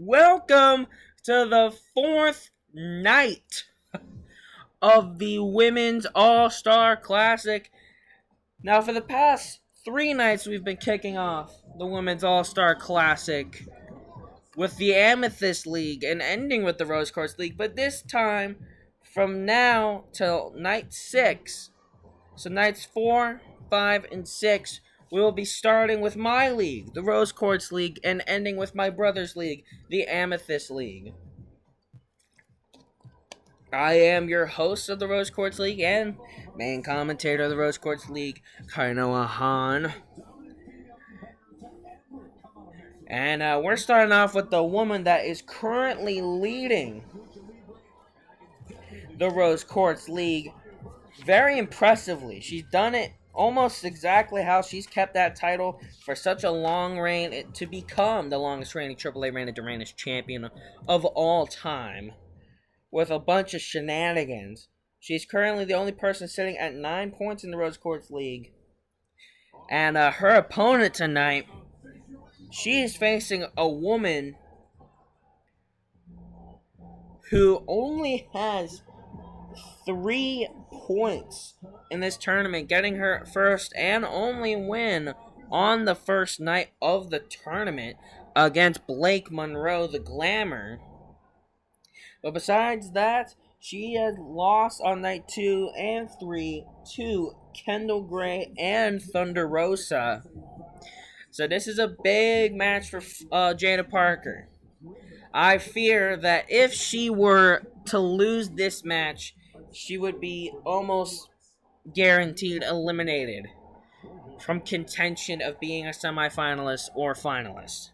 Welcome to the fourth night of the Women's All-Star Classic. Now, for the past 3 nights, we've been kicking off the Women's All-Star Classic with the Amethyst League and ending with the Rose Quartz League. But this time, from now till night 6, so nights 4, 5, and 6, we will be starting with my league, the Rose Quartz League, and ending with my brother's league, the Amethyst League. I am your host of the Rose Quartz League and main commentator of the Rose Quartz League, Kainoa Han. And we're starting off with the woman that is currently leading the Rose Quartz League very impressively. She's done it almost exactly how she's kept that title for such a long reign to become the longest reigning AAA Reign of Duranus champion of all time with a bunch of shenanigans. She's currently the only person sitting at 9 points in the Rose Quartz League. And her opponent tonight, she is facing a woman who only has 3 points in this tournament, getting her first and only win on the first night of the tournament against Blake Monroe, the Glamour. But besides that, she has lost on night 2 and 3 to Kendall Gray and Thunder Rosa. So this is a big match for Jaida Parker. I fear that if she were to lose this match, she would be almost guaranteed eliminated from contention of being a semifinalist or finalist.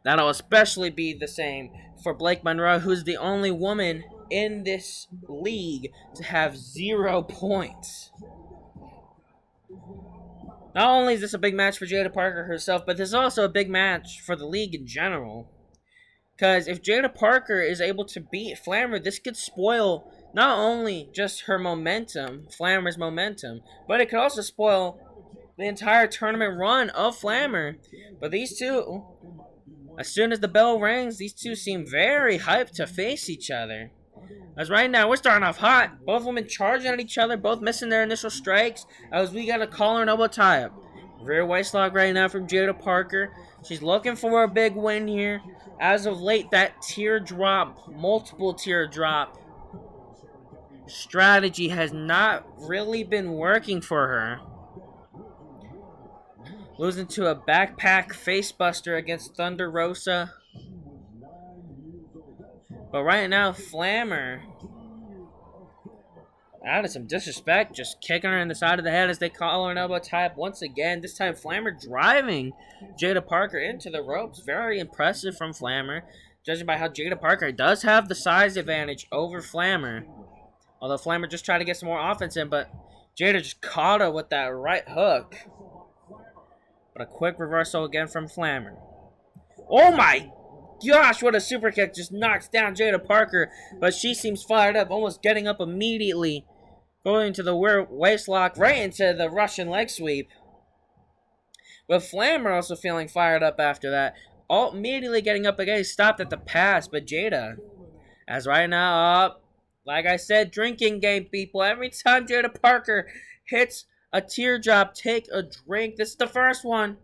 That'll especially be the same for Blake Monroe, who's the only woman in this league to have 0 points. Not only is this a big match for Jaida Parker herself, but this is also a big match for the league in general. Because if Jaida Parker is able to beat Flammer, this could spoil not only just her momentum, Flammer's momentum, but it could also spoil the entire tournament run of Flammer. But these two, as soon as the bell rings, these two seem very hyped to face each other. As right now, we're starting off hot. Both women charging at each other, both missing their initial strikes. As we got a collar and elbow tie-up. Rear waist lock right now from Jaida Parker. She's looking for a big win here. As of late, that teardrop, multiple teardrop strategy has not really been working for her. Losing to a backpack facebuster against Thunder Rosa. But right now, Flammer, out of some disrespect, just kicking her in the side of the head as they call her an elbow tie-up once again. This time, Flammer driving Jaida Parker into the ropes. Very impressive from Flammer, judging by how Jaida Parker does have the size advantage over Flammer. Although Flammer just tried to get some more offense in, but Jaida just caught her with that right hook. But a quick reversal again from Flammer. Oh my gosh, what a super kick. Just knocks down Jaida Parker, but she seems fired up, almost getting up immediately. Going to the waist lock right into the Russian leg sweep. But Flammer also feeling fired up after that. All immediately getting up again, stopped at the pass, but Jaida, as right now, like I said, drinking game, people. Every time Jaida Parker hits a teardrop, take a drink. This is the first one.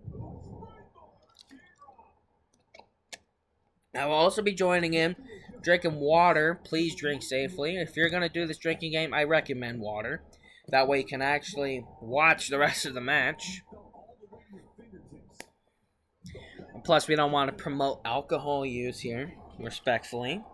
I will also be joining in, drinking water. Please drink safely. If you're going to do this drinking game, I recommend water. That way you can actually watch the rest of the match. And plus, we don't want to promote alcohol use here, respectfully.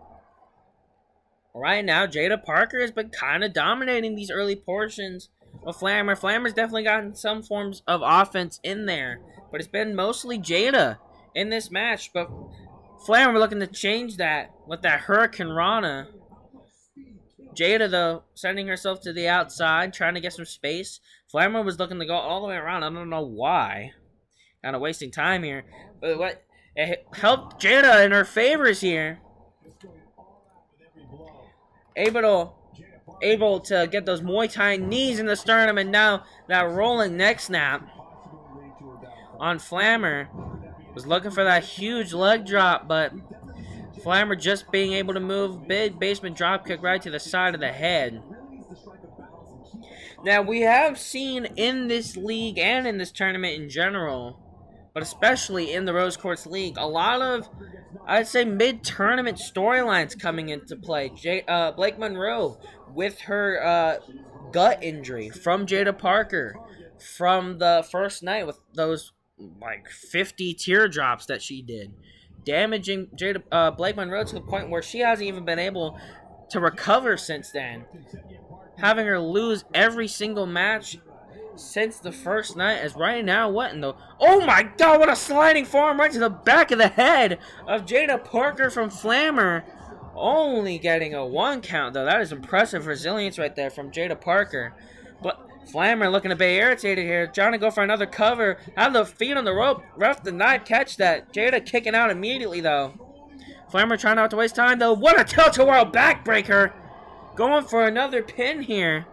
Right now, Jaida Parker has been kind of dominating these early portions of Flammer. Flammer's definitely gotten some forms of offense in there, but it's been mostly Jaida in this match. But Flammer looking to change that with that Hurricane Rana. Jaida, though, sending herself to the outside, trying to get some space. Flammer was looking to go all the way around. I don't know why. Kind of wasting time here. But what it helped Jaida in her favors here. Able to get those Muay Thai knees in the sternum, and now that rolling neck snap on Flammer. Was looking for that huge leg drop, but Flammer just being able to move. Big basement dropkick right to the side of the head. Now, we have seen in this league and in this tournament in general, but especially in the Rose Quartz League, a lot of, I'd say, mid-tournament storylines coming into play. Blake Monroe with her gut injury from Jaida Parker from the first night with those, like, 50 teardrops that she did, damaging Blake Monroe to the point where she hasn't even been able to recover since then, having her lose every single match since the first night. As right now, what in the... Oh my god, what a sliding forearm right to the back of the head of Jaida Parker from Flammer. Only getting a 1 count, though. That is impressive resilience right there from Jaida Parker. But Flammer looking to be irritated here, trying to go for another cover. Have the feet on the rope. Ref did not catch that. Jaida kicking out immediately, though. Flammer trying not to waste time, though. What a tilt-a-whirl backbreaker. Going for another pin here.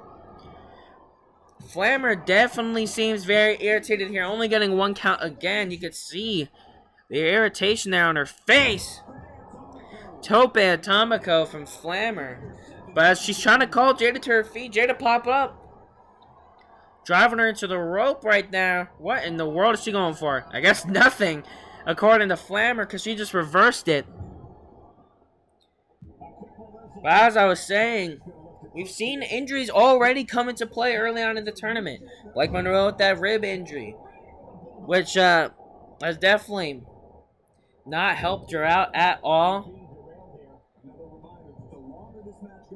Flammer definitely seems very irritated here. Only getting 1 count again. You could see the irritation there on her face. Tope Atomico from Flammer. But as she's trying to call Jaida to her feet, Jaida pop up. Driving her into the rope right now. What in the world is she going for? I guess nothing, according to Flammer, because she just reversed it. But as I was saying, we've seen injuries already come into play early on in the tournament. Blake Monroe with that rib injury, which has definitely not helped her out at all.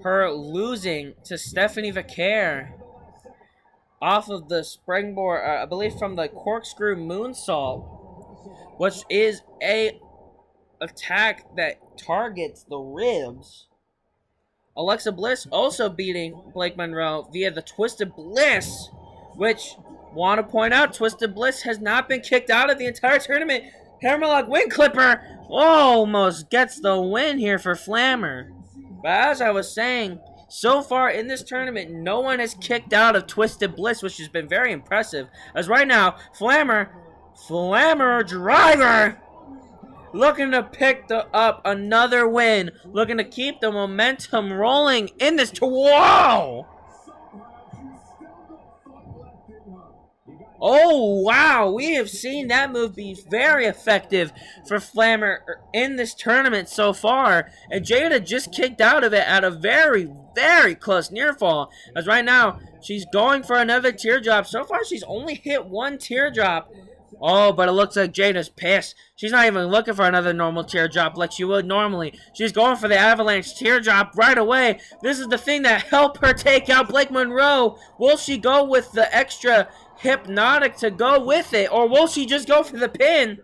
Her losing to Stephanie Vaquer off of the springboard, I believe from the corkscrew moonsault, which is a attack that targets the ribs. Alexa Bliss also beating Blake Monroe via the Twisted Bliss, which, want to point out, Twisted Bliss has not been kicked out of the entire tournament. Hammerlock Wing Clipper almost gets the win here for Flammer. But as I was saying, so far in this tournament, no one has kicked out of Twisted Bliss, which has been very impressive. As right now, Flammer driver, looking to pick up another win. Looking to keep the momentum rolling in this... Whoa! Oh, wow. We have seen that move be very effective for Flammer in this tournament so far. And Jaida just kicked out of it at a very, very close near fall. As right now, she's going for another teardrop. So far, she's only hit 1 teardrop. Oh, but it looks like Jada's pissed. She's not even looking for another normal teardrop like she would normally. She's going for the avalanche teardrop right away. This is the thing that helped her take out Blake Monroe. Will she go with the extra hypnotic to go with it, or will she just go for the pin?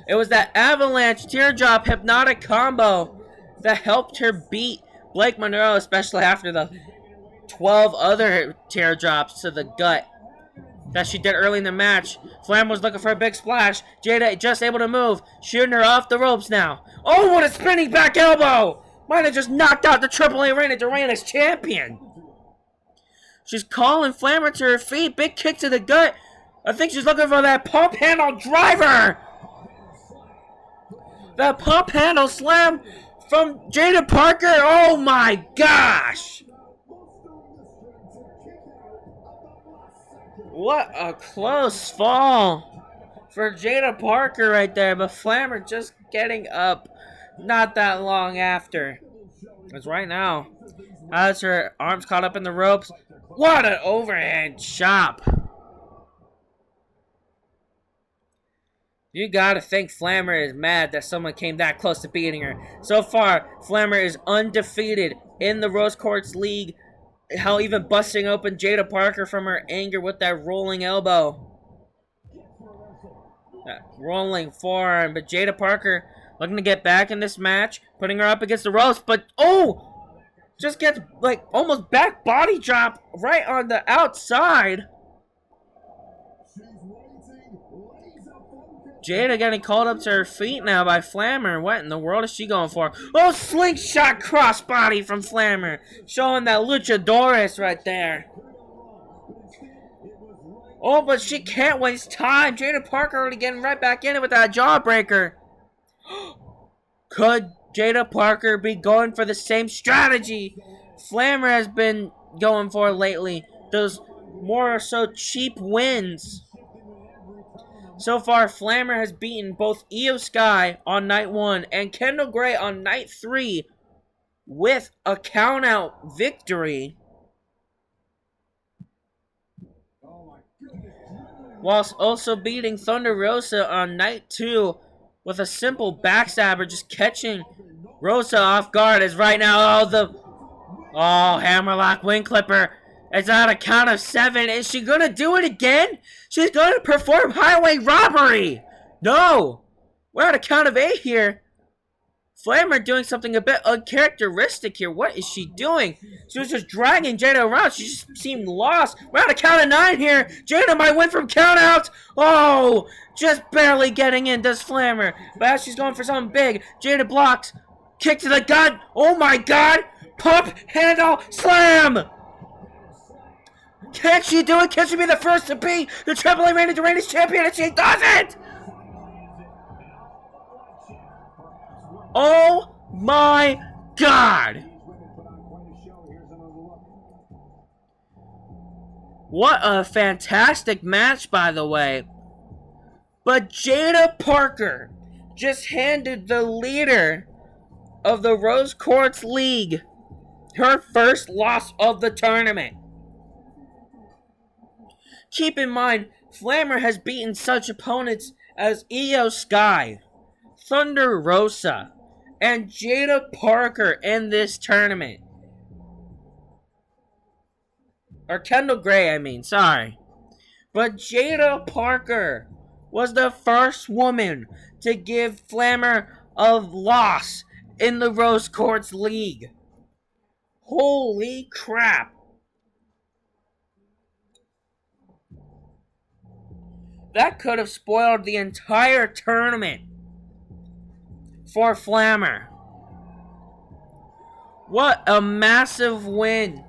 It was that avalanche teardrop hypnotic combo that helped her beat Blake Monroe, especially after the 12 other teardrops to the gut that she did early in the match. Flammer was looking for a big splash. Jaida just able to move, shooting her off the ropes now. Oh, what a spinning back elbow! Might have just knocked out the AAA Reina Duran champion. She's calling Flammer to her feet. Big kick to the gut. I think she's looking for that pump handle driver. That pump handle slam from Jaida Parker. Oh my gosh. What a close fall for Jaida Parker right there. But Flammer just getting up not that long after. Because right now, as her arms caught up in the ropes, what an overhand chop. You gotta think Flammer is mad that someone came that close to beating her. So far, Flammer is undefeated in the Rose Quartz League. Hell, even busting open Jaida Parker from her anger with that rolling elbow. That rolling forearm. But Jaida Parker looking to get back in this match. Putting her up against the ropes. But, oh! Just gets, like, almost back body drop right on the outside. Jaida getting called up to her feet now by Flammer. What in the world is she going for? Oh, slingshot crossbody from Flammer. Showing that luchadores right there. Oh, but she can't waste time. Jaida Parker already getting right back in it with that jawbreaker. Could Jaida Parker be going for the same strategy Flammer has been going for lately? Those more so cheap wins. So far, Flammer has beaten both Io Sky on night 1 and Kendall Gray on night 3 with a countout victory. Whilst also beating Thunder Rosa on night 2 with a simple backstabber, just catching Rosa off guard. As right now, hammerlock wing clipper. It's at a count of 7. Is she gonna do it again? She's gonna perform highway robbery. No, we're at a count of 8 here. Flammer doing something a bit uncharacteristic here. What is she doing? She was just dragging Jaida around. She just seemed lost. We're at a count of 9 here. Jaida might win from countouts. Oh, just barely getting in does Flammer. But as she's going for something big, Jaida blocks. Kick to the gut. Oh my god. Pump, handle, slam. Can she do it? Can she be the first to be the AAA Reigning Deranged champion? And she does it. Oh my god! What a fantastic match, by the way. But Jaida Parker just handed the leader of the Rose Quartz League her first loss of the tournament. Keep in mind, Flammer has beaten such opponents as Io Sky, Thunder Rosa, and Jaida Parker in this tournament. Or Kendall Gray, I mean, sorry. But Jaida Parker was the first woman to give Flammer a loss in the Rose Quartz League. Holy crap. That could have spoiled the entire tournament for Flammer. What a massive win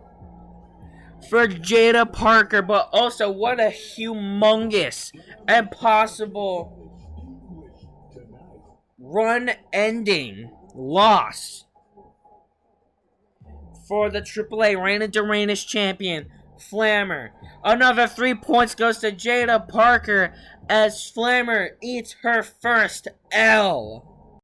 for Jaida Parker, but also what a humongous and possible run-ending loss for the AAA Reigning Deranged champion, Flammer. Another 3 points goes to Jaida Parker as Flammer eats her first L.